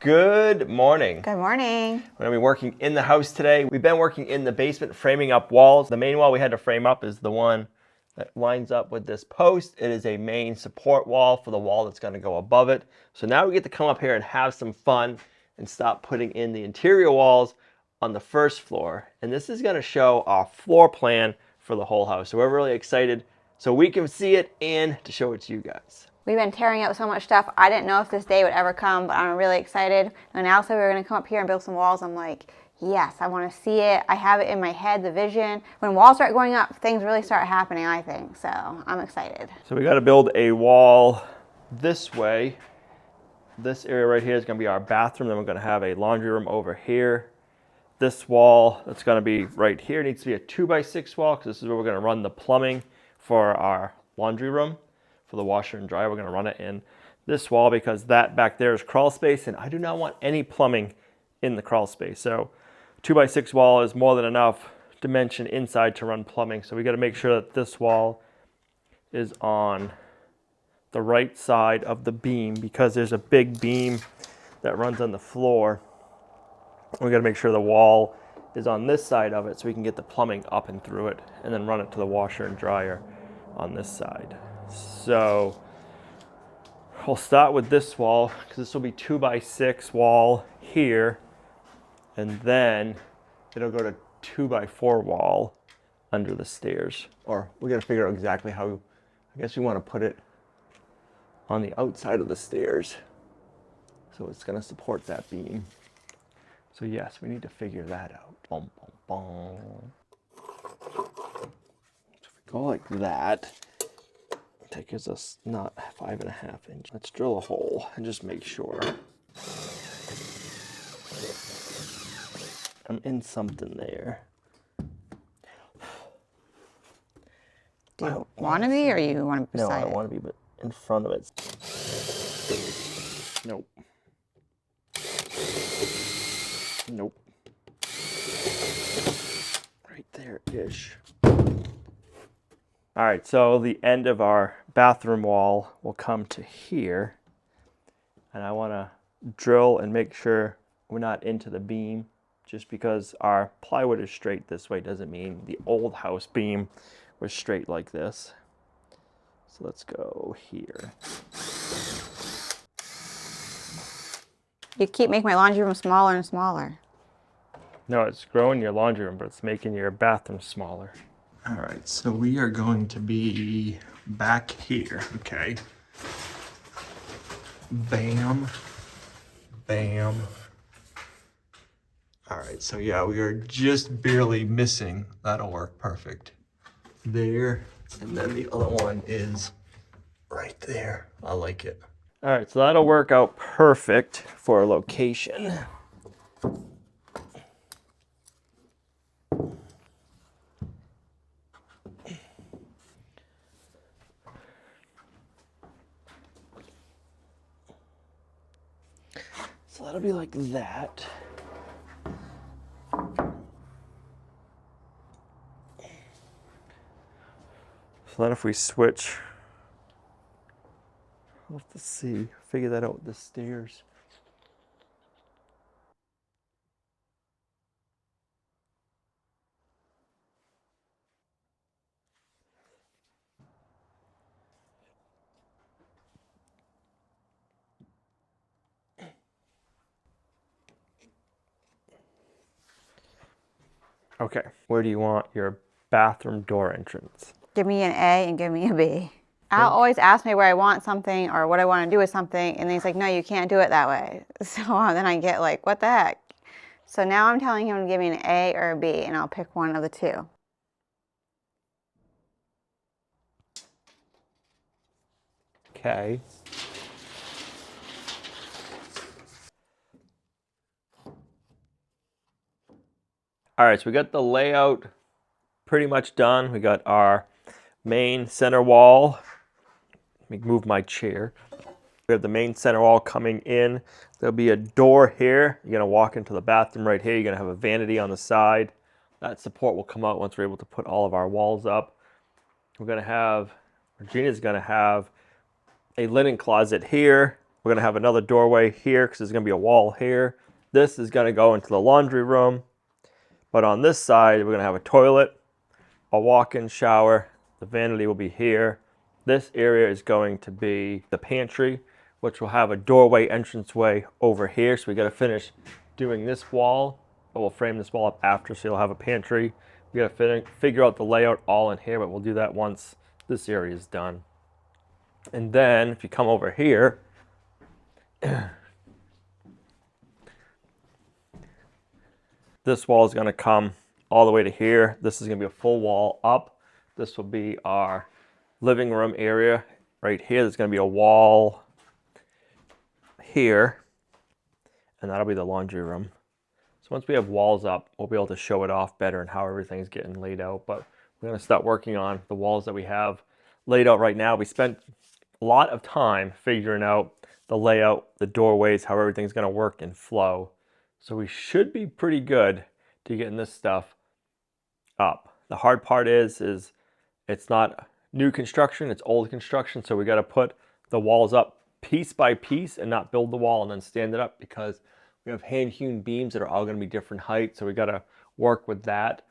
Good morning. Good morning. We're going to be working in the house today. We've been working in the basement, framing up walls. The main wall we had to frame up is the one that lines up with this post. It is a main support wall for the wall that's going to go above it. So now we get to come up here and have some fun and stop putting in the interior walls on the first floor. And this is going to show our floor plan for the whole house. So we're really excited so we can see it and to show it to you guys. We've been tearing up so much stuff. I didn't know if this day would ever come, but I'm really excited. And Al said we were going to come up here and build some walls. I'm like, yes, I want to see it. I have it in my head, the vision. When walls start going up, things really start happening, I think. So I'm excited. So we got to build a wall this way. This area right here is going to be our bathroom. Then we're going to have a laundry room over here. This wall that's going to be right here needs to be a 2x6 wall because this is where we're going to run the plumbing for our laundry room. For the washer and dryer, we're going to run it in this wall because that back there is crawl space and I do not want any plumbing in the crawl space. So 2x6 wall is more than enough dimension inside to run plumbing. So we got to make sure that this wall is on the right side of the beam because there's a big beam that runs on the floor. We got to make sure the wall is on this side of it so we can get the plumbing up and through it and then run it to the washer and dryer on this side. So we'll start with this wall because this will be 2x6 wall here, and then it'll go to 2x4 wall under the stairs. Or we got to figure out exactly how. I guess we want to put it on the outside of the stairs, so it's going to support that beam. So yes, we need to figure that out. Boom, boom, boom. So if we go like that. That gives us not 5.5 inches. Let's drill a hole and just make sure. I'm in something there. Do you want to be or you want to be beside it? No, I want to be but in front of it. Nope. Nope. Right there-ish. All right, so the end of our bathroom wall will come to here. And I want to drill and make sure we're not into the beam. Just because our plywood is straight this way doesn't mean the old house beam was straight like this. So let's go here. You keep making my laundry room smaller and smaller. No, it's growing your laundry room, but it's making your bathroom smaller. All right, so we are going to be back here, okay? Bam, bam. All right, so yeah, we are just barely missing. That'll work perfect. There, and then the other one is right there. I like it. All right, so that'll work out perfect for a location. So that'll be like that. So then if we switch, we'll have to see, figure that out with the stairs. Okay, where do you want your bathroom door entrance? Give me an A and give me a B. Al always asks me where I want something or what I want to do with something, and then he's like, no, you can't do it that way. So then I get like, what the heck? So now I'm telling him to give me an A or a B, and I'll pick one of the two. Okay. All right, so we got the layout pretty much done. We got our main center wall. Let me move my chair. We have the main center wall coming in. There'll be a door here. You're gonna walk into the bathroom right here. You're gonna have a vanity on the side. That support will come out once we're able to put all of our walls up. We're gonna have, Gina's gonna have a linen closet here We're gonna have another doorway here because there's gonna be a wall here. This is gonna go into the laundry room. But on this side, we're gonna have a toilet, a walk-in shower. The vanity will be here. This area is going to be the pantry, which will have a doorway entranceway over here. So we gotta finish doing this wall, but we'll frame this wall up after, so you'll have a pantry. We gotta figure out the layout all in here, but we'll do that once this area is done. And then if you come over here, this wall is gonna come all the way to here. This is gonna be a full wall up. This will be our living room area right here. There's gonna be a wall here, and that'll be the laundry room. So once we have walls up, we'll be able to show it off better and how everything's getting laid out. But we're gonna start working on the walls that we have laid out right now. We spent a lot of time figuring out the layout, the doorways, how everything's gonna work and flow. So we should be pretty good to getting this stuff up. The hard part is it's not new construction, it's old construction. So we gotta put the walls up piece by piece and not build the wall and then stand it up, because we have hand-hewn beams that are all gonna be different heights. So we gotta work with that.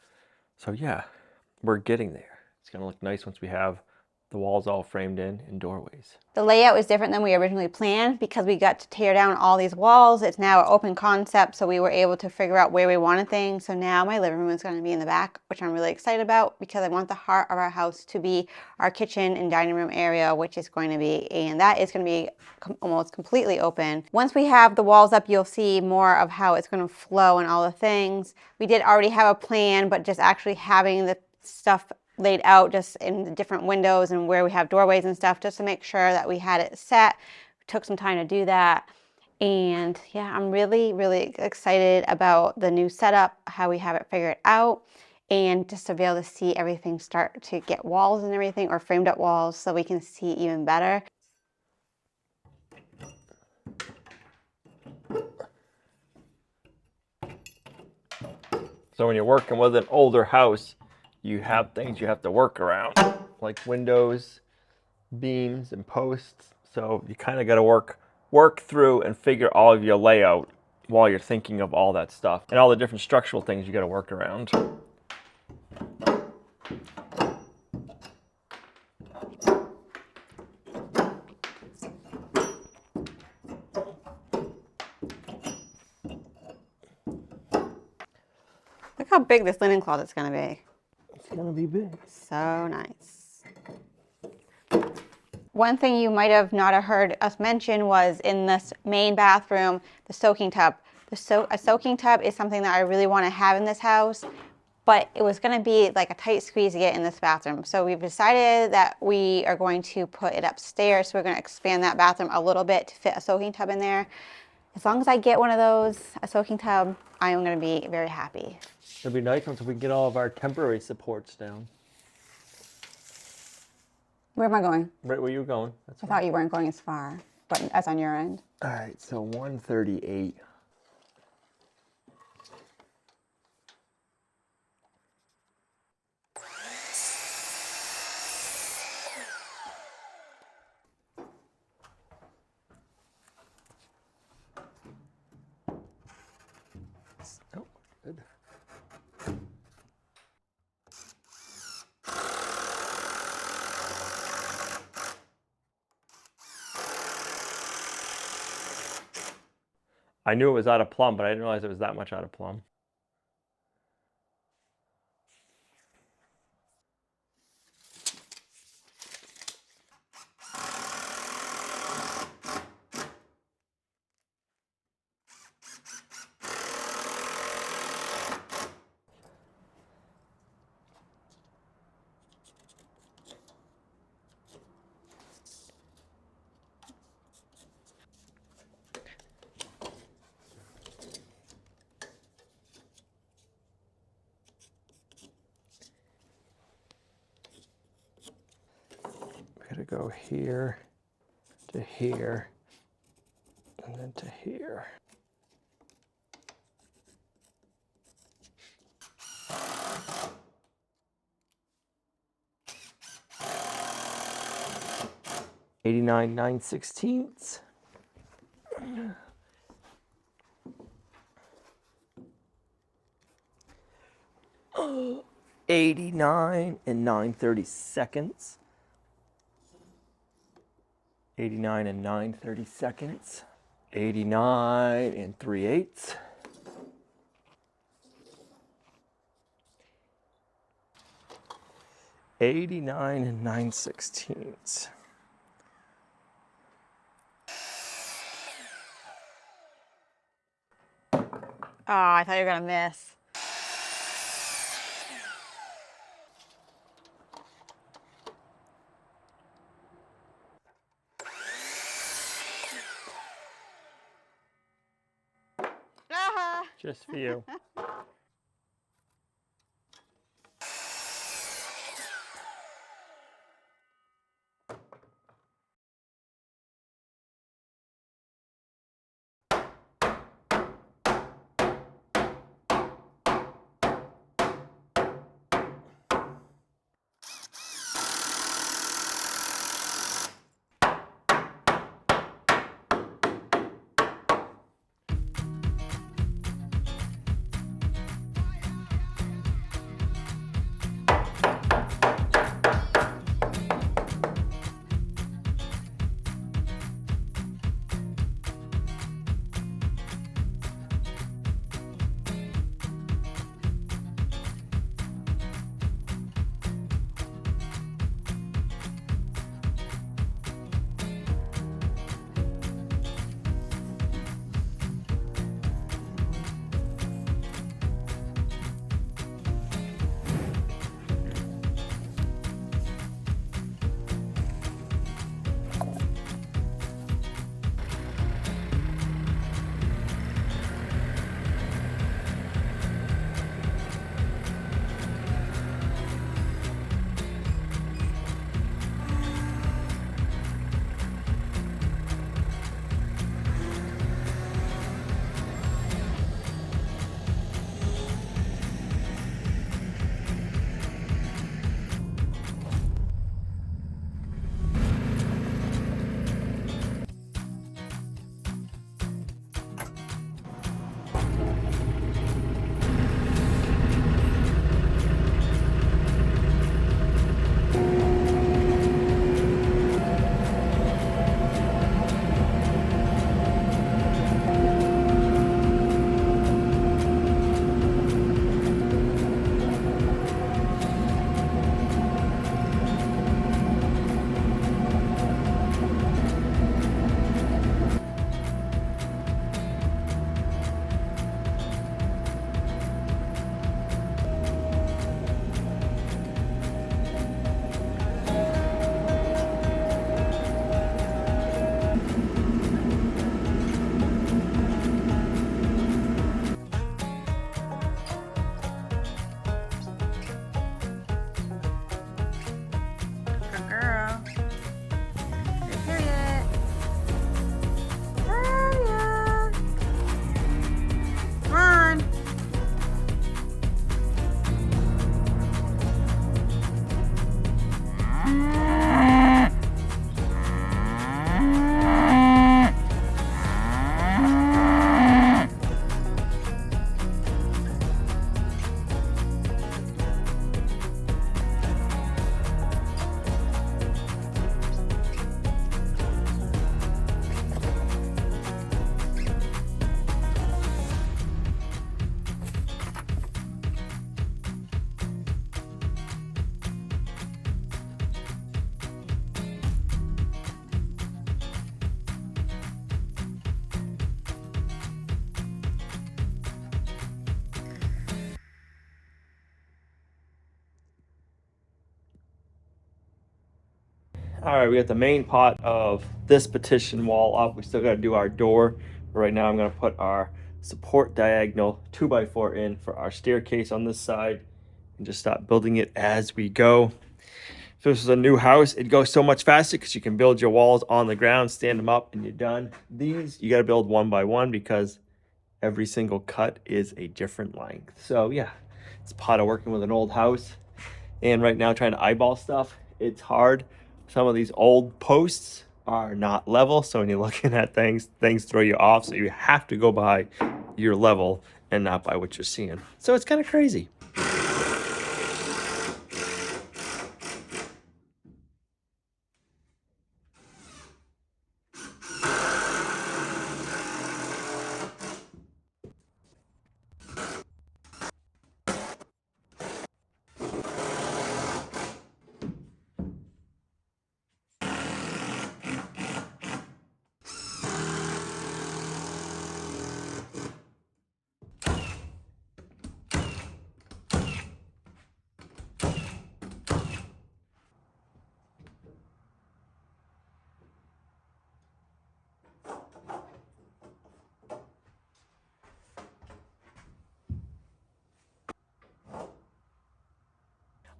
So yeah, we're getting there. It's gonna look nice once we have the walls all framed in doorways. The layout is different than we originally planned because we got to tear down all these walls. It's now an open concept, so we were able to figure out where we wanted things. So now my living room is going to be in the back, which I'm really excited about because I want the heart of our house to be our kitchen and dining room area, which is going to be, and that is going to be almost completely open. Once we have the walls up, you'll see more of how it's going to flow and all the things. We did already have a plan, but just actually having the stuff laid out just in the different windows and where we have doorways and stuff, just to make sure that we had it set. We took some time to do that. And yeah, I'm really, really excited about the new setup, how we have it figured out, and just to be able to see everything start to get walls and everything, or framed up walls, so we can see even better. So when you're working with an older house, you have things you have to work around, like windows, beams, and posts. So you kind of got to work through and figure all of your layout while you're thinking of all that stuff and all the different structural things you got to work around. Look how big this linen closet's gonna be. It's gonna be big. So nice. One thing you might have not have heard us mention was in this main bathroom, the soaking tub. A soaking tub is something that I really want to have in this house, but it was going to be like a tight squeeze to get in this bathroom. So we've decided that we are going to put it upstairs. So we're going to expand that bathroom a little bit to fit a soaking tub in there. As long as I get one of those, a soaking tub, I am going to be very happy. It'd be nice once we get all of our temporary supports down. Where am I going? Right where you're going. I thought you weren't going as far, but that's on your end. All right, so 138. Oh, good. I knew it was out of plumb, but I didn't realize it was that much out of plumb. Gotta go here to here and then to here. $89 9/16. Oh, 89 and 9/32. 89 and 9/32. 89 and 3/8. 89 and 9/16. Oh, I thought you were gonna miss. Ah. Just for you. Good girl. Good period. Period. Come on. All right, we got the main part of this petition wall up. We still got to do our door. But right now I'm going to put our support diagonal 2x4 in for our staircase on this side and just start building it as we go. If this was a new house, it'd go so much faster because you can build your walls on the ground, stand them up, and you're done. These, you got to build one by one because every single cut is a different length. So yeah, it's part of working with an old house. And right now trying to eyeball stuff, it's hard. Some of these old posts are not level. So when you're looking at things throw you off. So you have to go by your level and not by what you're seeing. So it's kind of crazy.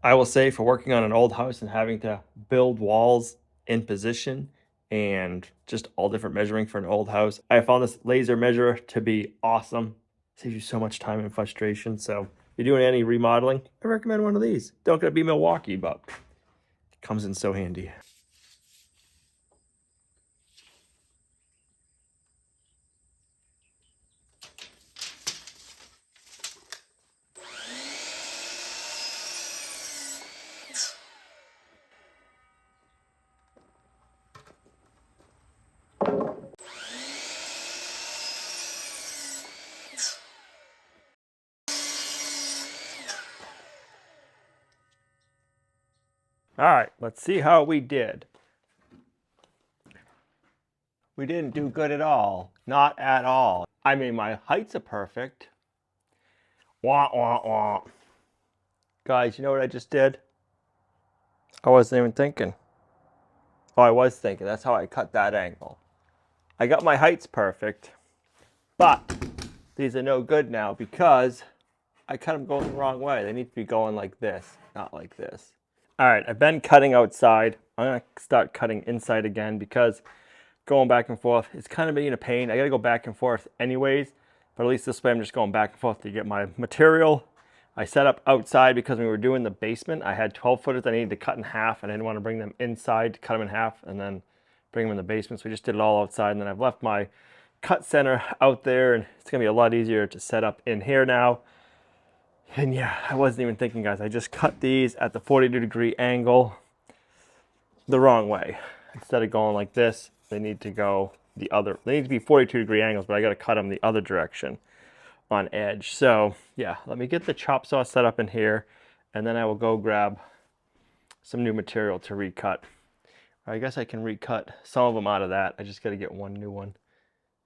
I will say, for working on an old house and having to build walls in position and just all different measuring for an old house, I found this laser measurer to be awesome. Saves you so much time and frustration. So if you're doing any remodeling, I recommend one of these. Don't gotta be Milwaukee, but it comes in so handy. All right, let's see how we did. We didn't do good at all. Not at all. I mean, my heights are perfect. Wah, wah, wah. Guys, you know what I just did? I wasn't even thinking. Oh, I was thinking. That's how I cut that angle. I got my heights perfect, but these are no good now because I cut them going the wrong way. They need to be going like this, not like this. All right, I've been cutting outside. I'm gonna start cutting inside again because going back and forth, it's kind of being a pain. I gotta go back and forth anyways, but at least this way I'm just going back and forth to get my material. I set up outside because when we were doing the basement, I had 12 footers I needed to cut in half, and I didn't want to bring them inside to cut them in half and then bring them in the basement. So we just did it all outside, and then I've left my cut center out there, and it's gonna be a lot easier to set up in here now. And yeah, I wasn't even thinking, guys. I just cut these at the 42-degree angle the wrong way. Instead of going like this, they need to go the other. They need to be 42-degree angles, but I got to cut them the other direction on edge. So yeah, let me get the chop saw set up in here, and then I will go grab some new material to recut. I guess I can recut some of them out of that. I just got to get one new one,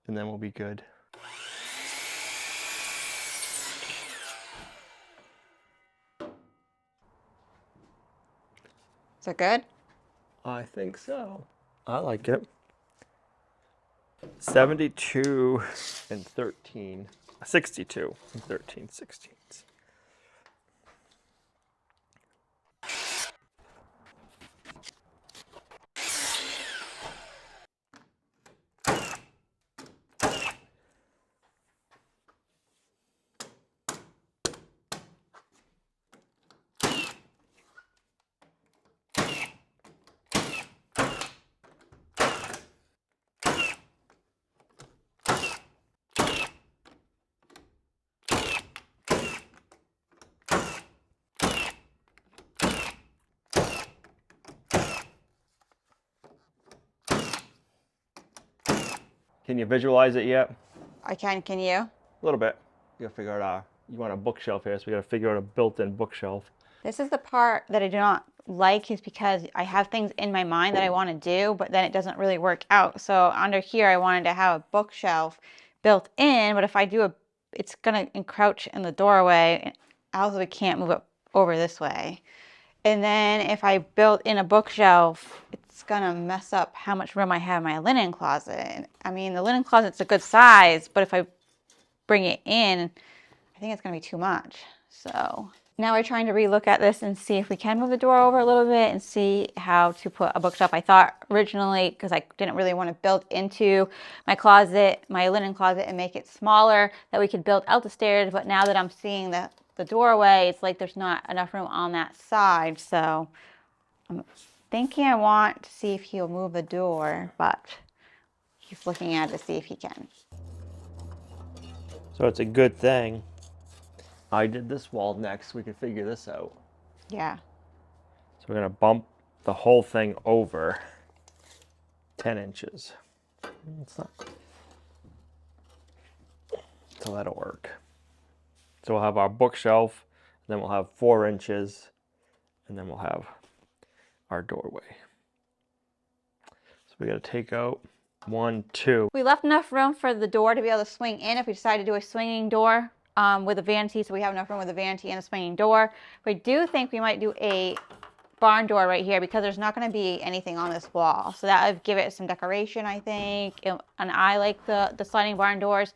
and then we'll be good. Is it good? I think so. I like it. 72 and 13. 62 and 13/16. Can you visualize it yet? I can you? A little bit. You gotta figure out you want a bookshelf here, so we gotta figure out a built-in bookshelf. This is the part that I do not like, is because I have things in my mind that I want to do, but then it doesn't really work out. So under here, I wanted to have a bookshelf built in, but if I do it's gonna encroach in the doorway. I also can't move it over this way. And then if I built in a bookshelf, it's gonna mess up how much room I have in my linen closet. I mean, the linen closet's a good size, but if I bring it in, I think it's gonna be too much. So now we're trying to relook at this and see if we can move the door over a little bit and see how to put a bookshelf. I thought originally, because I didn't really want to build into my closet, my linen closet, and make it smaller, that we could build out the stairs. But now that I'm seeing the doorway, it's like there's not enough room on that side. So I'm thinking I want to see if he'll move the door, but he's looking at it to see if he can. So it's a good thing I did this wall next. We could figure this out. Yeah. So we're gonna bump the whole thing over 10 inches. It's not. So that'll work. So we'll have our bookshelf, then we'll have 4 inches, and then we'll have our doorway. So we gotta take out 1, 2. We left enough room for the door to be able to swing in if we decide to do a swinging door with a vanity, so we have enough room with a vanity and a swinging door. We do think we might do a barn door right here because there's not going to be anything on this wall. So that would give it some decoration, I think. And I like the sliding barn doors.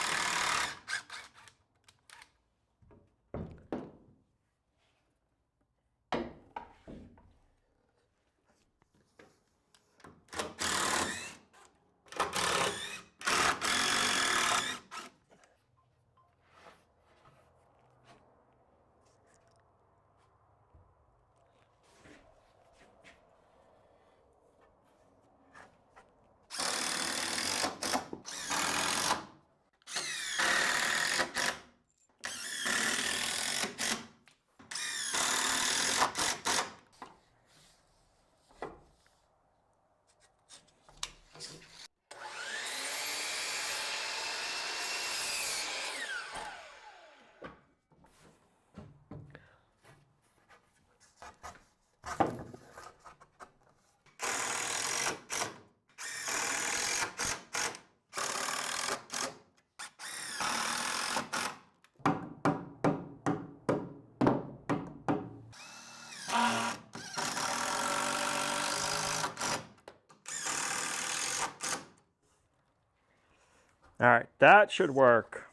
All right, that should work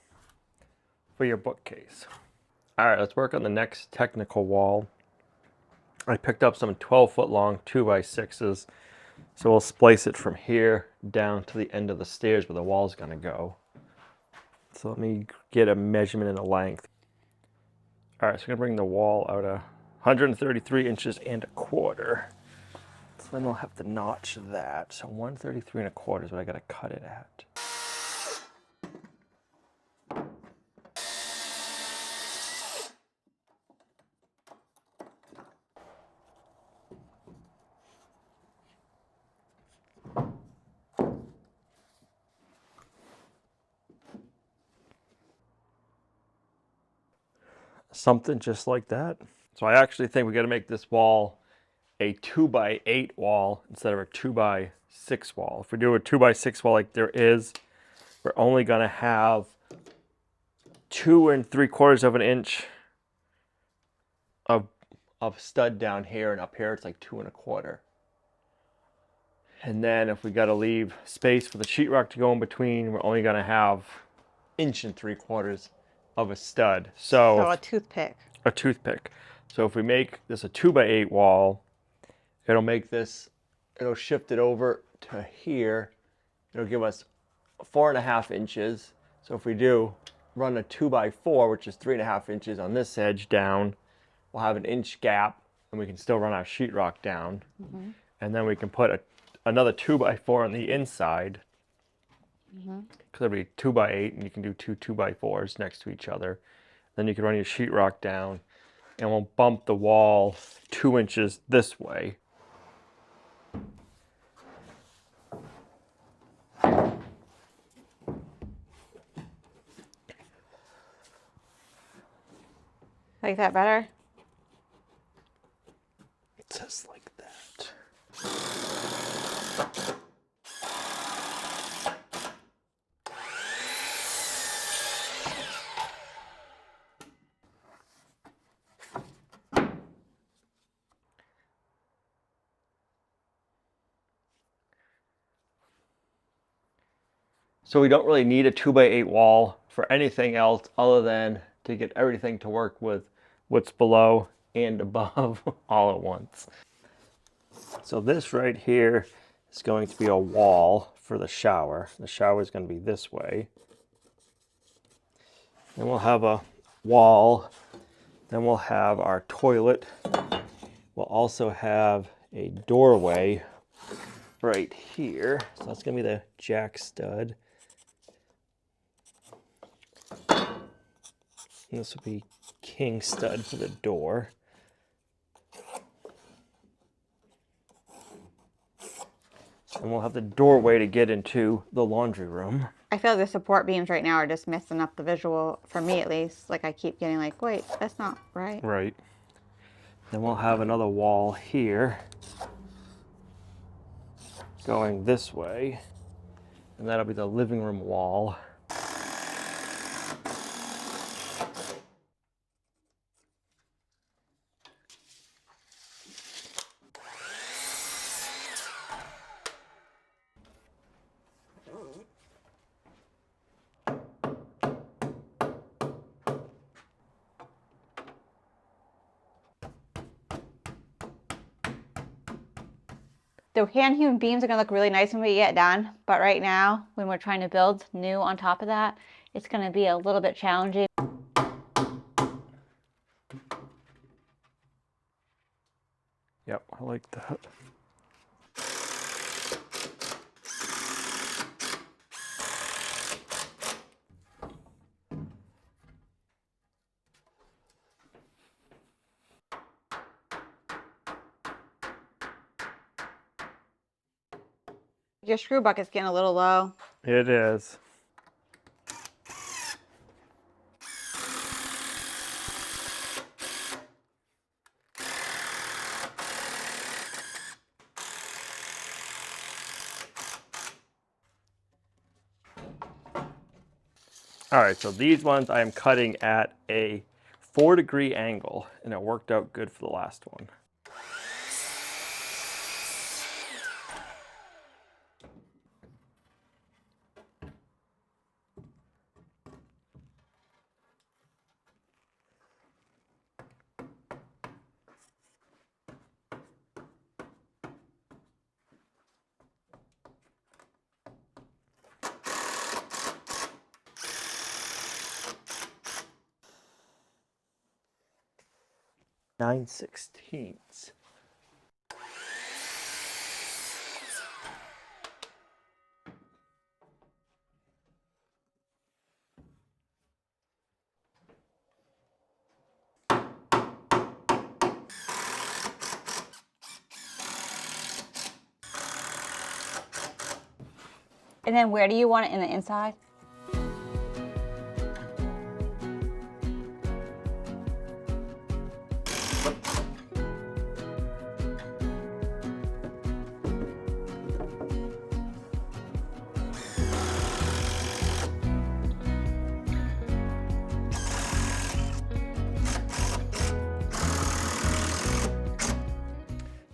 for your bookcase. All right, let's work on the next technical wall. I picked up some 12-foot long 2x6s, so we'll splice it from here down to the end of the stairs where the wall's gonna go. So let me get a measurement and a length. All right, so I'm gonna bring the wall out 133 inches and a quarter. So then we'll have to notch that. So 133 and a quarter is what I gotta cut it at. Something just like that. So I actually think we got to make this wall a 2x8 wall instead of a 2x6 wall. If we do a 2x6 wall like there is, we're only going to have 2 3/4 of an inch of stud down here, and up here it's like 2 1/4. And then if we got to leave space for the sheetrock to go in between, we're only going to have 1 3/4 of a stud. So a toothpick. A toothpick. So if we make this a 2x8 wall, it'll make this, it'll shift it over to here. It'll give us 4.5 inches. So if we do run a 2x4, which is 3.5 inches on this edge down, we'll have an inch gap, and we can still run our sheetrock down. Mm-hmm. And then we can put another 2x4 on the inside. Because it'll be 2x8, and you can do 2 2x4s next to each other. Then you can run your sheetrock down, and we'll bump the wall 2 inches this way. Like that better? Just like that. So we don't really need a 2x8 wall for anything else other than to get everything to work with what's below and above all at once. So this right here is going to be a wall for the shower. The shower is going to be this way. Then we'll have a wall. Then we'll have our toilet. We'll also have a doorway right here. So that's gonna be the jack stud. And this will be king stud for the door. And we'll have the doorway to get into the laundry room. I feel the support beams right now are just messing up the visual, for me at least. Like I keep getting like, wait, that's not right. Right. Then we'll have another wall here going this way. And that'll be the living room wall. The hand-hewn beams are gonna look really nice when we get done, but right now, when we're trying to build new on top of that, it's gonna be a little bit challenging. Yep, I like that. Your screw bucket's getting a little low. It is. All right, so these ones I am cutting at a 4-degree angle, and it worked out good for the last one. Nine sixteenths. And then where do you want it in the inside?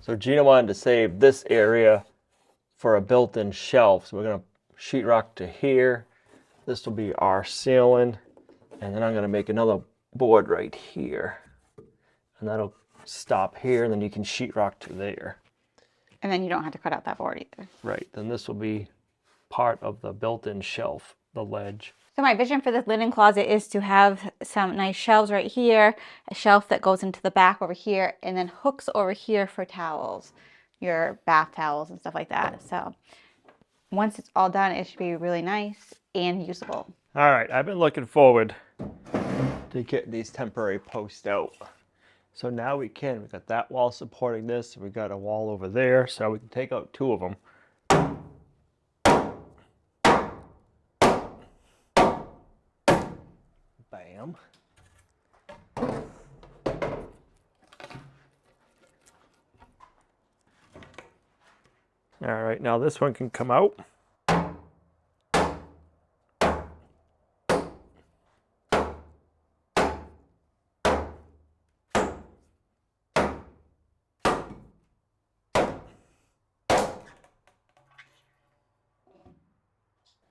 So Gina wanted to save this area for a built-in shelf. So we're gonna sheetrock to here. This will be our ceiling. And then I'm gonna make another board right here. And that'll stop here, and then you can sheetrock to there. And then you don't have to cut out that board either. Right, then this will be part of the built-in shelf, the ledge. So my vision for this linen closet is to have some nice shelves right here, a shelf that goes into the back over here, and then hooks over here for towels, your bath towels and stuff like that. So once it's all done, it should be really nice and usable. All right, I've been looking forward to getting these temporary posts out. So now we got that wall supporting this, we got a wall over there, so we can take out 2 of them. Bam. All right, now this one can come out.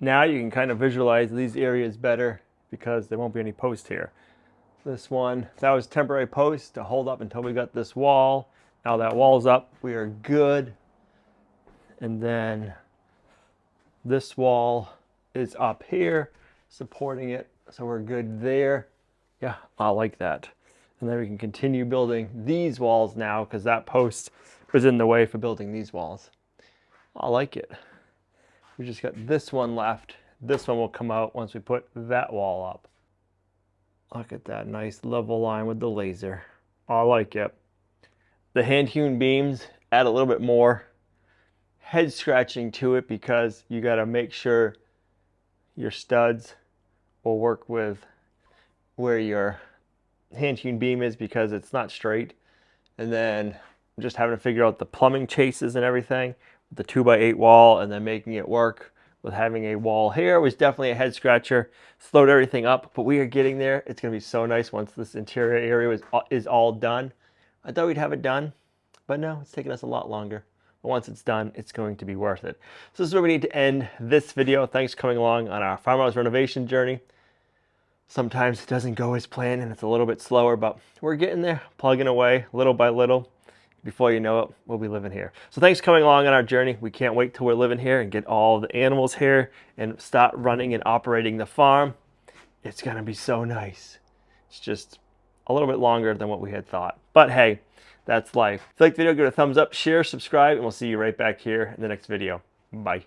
Now you can kind of visualize these areas better because there won't be any post here. This one, that was temporary post to hold up until we got this wall. Now that wall's up, we are good. And then this wall is up here supporting it, so we're good there. Yeah, I like that. And then we can continue building these walls now because that post was in the way for building these walls. I like it. We just got this one left. This one will come out once we put that wall up. Look at that nice level line with the laser. I like it. The hand-hewn beams add a little bit more head scratching to it because you got to make sure your studs will work with where your hand-hewn beam is because it's not straight. And then just having to figure out the plumbing chases and everything, the 2x8 wall, and then making it work with having a wall here was definitely a head scratcher. Slowed everything up, but we are getting there. It's going to be so nice once this interior area is all done. I thought we'd have it done, but no, it's taking us a lot longer. But once it's done, it's going to be worth it. So this is where we need to end this video. Thanks for coming along on our farmhouse renovation journey. Sometimes it doesn't go as planned and it's a little bit slower, but we're getting there, plugging away little by little. Before you know it, we'll be living here. So thanks for coming along on our journey. We can't wait till we're living here and get all the animals here and start running and operating the farm. It's gonna be so nice. It's just a little bit longer than what we had thought. But hey, that's life. If you like the video, give it a thumbs up, share, subscribe, and we'll see you right back here in the next video. Bye.